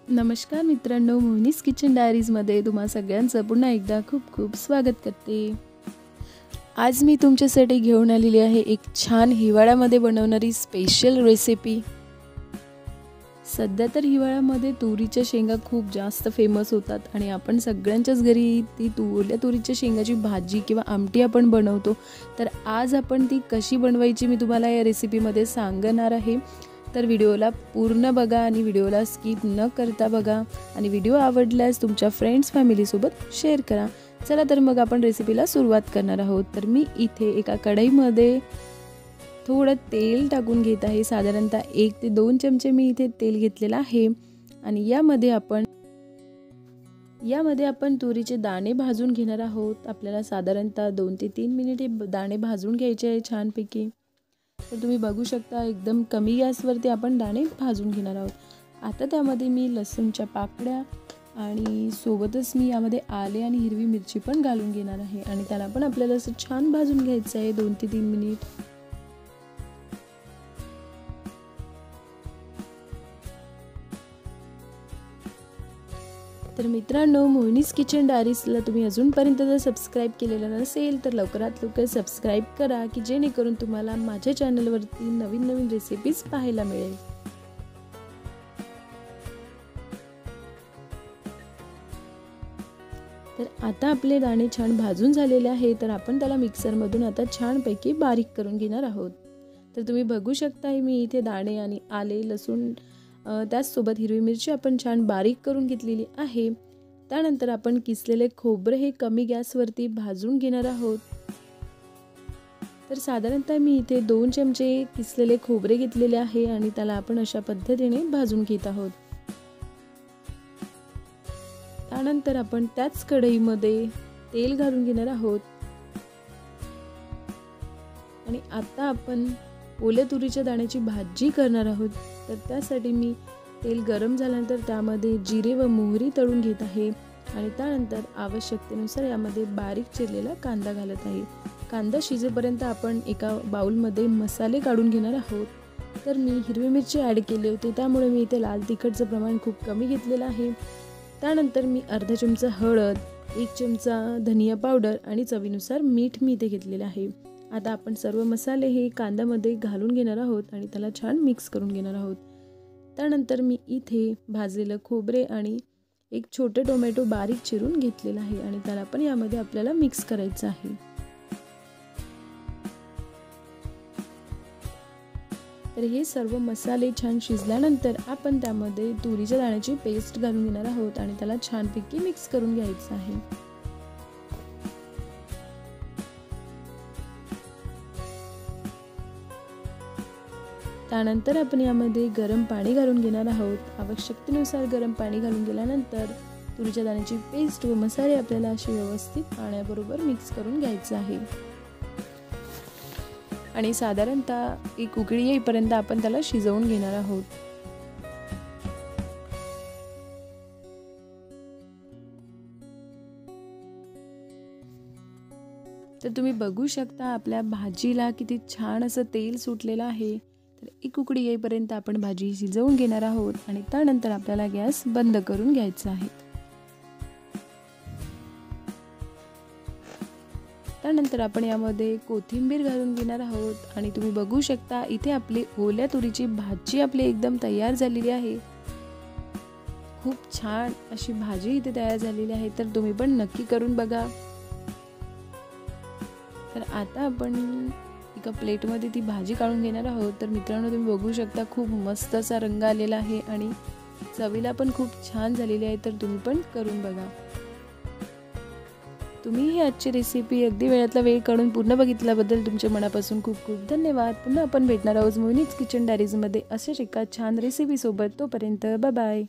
नमस्कार मित्रांनो, मोहिनीज किचन डायरीजमध्ये तुम्हा सगळ्यांचं पुन्हा एकदा खूप खूप स्वागत करते। आज मी तुमच्यासाठी घेऊन आलेली आहे एक छान हिवाळ्यामध्ये बनवणारी स्पेशल रेसिपी। सध्या तर हिवाळ्यामध्ये तुरीच्या शेंगा खूप जास्त फेमस होतात आणि आपण सगळ्यांच्याच घरी ती तुरीच्या शेंगाची भाजी किंवा आमटी आपण बनवतो। तर आज आपण ती कशी बनवायची मी तुम्हाला या रेसिपीमध्ये सांगणार आहे। तर व्हिडिओला पूर्ण बघा आणि व्हिडिओला स्किप न करता बघा आणि व्हिडिओ आवडल्यास तुमच्या फ्रेंड्स फॅमिली सोबत शेअर करा। चला तर मग आपण रेसिपीला सुरुवात करणार आहोत। तर मी इथे एका कढईमध्ये थोडं तेल टाकून घेत आहे। साधारणतः 1 ते 2 चमचे मी इथे तेल घेतलेलं आहे आणि यामध्ये आपण तुरीचे दाणे भाजून घेणार आहोत। आपल्याला साधारणतः 2 ते 3 मिनिट हे दाणे भाजून घ्यायचे आहे छानपैकी। तर तुम्ही बघू शकता एकदम कमी गॅसवरती आपण दाणे भाजून घेणार आहोत। आता त्यामध्ये मी लसूणच्या पाकळ्या आणि सोबतच मी यामध्ये आले आणि हिरवी मिरची पण घालून घेणार आहे आणि त्याला पण आपल्याला असं छान भाजून घ्यायचं आहे 2 ते 3 मिनिट। तर मित्रांनो, मोहिनीज किचन डायरीजला तुम्ही अजूनपर्यंत जर सबस्क्राइब केलेलं नसेल तर लवकरात लवकर सबस्क्राइब करा की जेणेकरून तुम्हाला माझ्या चॅनलवरती नवीन नवीन रेसिपीज पाहायला मिळेल। तर आता आपले दाणे छान भाजून झालेले आहे, तर आपण त्याला मिक्सरमधून आता छानपैकी बारीक करून घेणार आहोत। तर तुम्ही बघू शकता मी इथे दाणे आणि आले लसूण त्याचसोबत हिरवी मिरची आपण छान बारीक करून घेतलेली आहे। त्यानंतर आपण किसलेले खोबरे हे कमी गॅसवरती भाजून घेणार आहोत। तर साधारणतः मी इथे 2 चमचे किसलेले खोबरे घेतलेले आहे आणि त्याला आपण अशा पद्धतीने भाजून घेत आहोत। त्यानंतर आपण त्याच कढईमध्ये तेल घालून घेणार आहोत आणि आता आपण ओल्या तुरीच्या दाण्याची भाजी करणार आहोत। तर त्यासाठी मी तेल गरम झाल्यानंतर त्यामध्ये जिरे व मोहरी तळून घेत आहे आणि त्यानंतर आवश्यकतेनुसार यामध्ये बारीक चिरलेला कांदा घालत आहे। कांदा शिजेपर्यंत आपण एका बाउलमध्ये मसाले काढून घेणार आहोत। तर मी हिरवी मिरची ॲड केली होती, त्यामुळे मी इथे लाल तिखटचं प्रमाण खूप कमी घेतलेलं आहे। त्यानंतर मी अर्धा चमचा हळद, 1 चमचा धनिया पावडर आणि चवीनुसार मीठ मी इथे घेतलेलं आहे। आता आपण सर्व मसाले हे कांद्यामध्ये घालून घेणार आहोत आणि त्याला छान मिक्स करून घेणार आहोत। त्यानंतर मी इथे भाजलेलं खोबरे आणि एक छोटे टोमॅटो बारीक चिरून घेतलेला आहे आणि त्याला पण यामध्ये आपल्याला मिक्स करायचं आहे। तर हे सर्व मसाले छान शिजल्यानंतर आपण त्यामध्ये तुरीच्या दाण्याची पेस्ट घालून घेणार आहोत आणि त्याला छानपैकी मिक्स करून घ्यायचं आहे। त्यानंतर आपण यामध्ये गरम पाणी घालून घेणार आहोत। आवश्यकतेनुसार गरम पाणी घालून गेल्यानंतर तुरीच्या दाण्याची पेस्ट व मसाले आपल्याला असे व्यवस्थित पाण्याबरोबर मिक्स करून घ्यायचं आहे आणि साधारणतः एक उकळी येईपर्यंत आपण त्याला शिजवून घेणार आहोत। तर तुम्ही बघू शकता आपल्या भाजीला किती छान असं तेल सुटलेलं आहे। तर एक उकळी येईपर्यंत आपण भाजी शिजवून घेणार आहोत आणि त्यानंतर आपल्याला गॅस बंद करून घ्यायचा आहे। त्यानंतर आपण यामध्ये कोथिंबीर घालून घेणार आहोत आणि तुम्ही बघू शकता इथे आपली ओल्या तुरीची भाजी आपली एकदम तयार झालेली आहे। खूप छान अशी भाजी इथे तयार झालेली आहे, तर तुम्ही पण नक्की करून बघा। तर आता आपण एका प्लेटमध्ये ती भाजी काढून घेणार आहोत। तर मित्रांनो, तुम्ही बघू शकता खूप मस्त असा रंग आलेला आहे आणि चवीला पण खूप छान झालेली आहे, तर तुम्ही पण करून बघा। तुम्ही ही आजची रेसिपी अगदी वेळातला वेळ काढून पूर्ण बघितल्याबद्दल तुमच्या मनापासून खूप खूप धन्यवाद। पुन्हा आपण भेटणार आहोत मोहिनीज किचन डायरीजमध्ये अशाच एका छान रेसिपी सोबत। तोपर्यंत बाय बाय।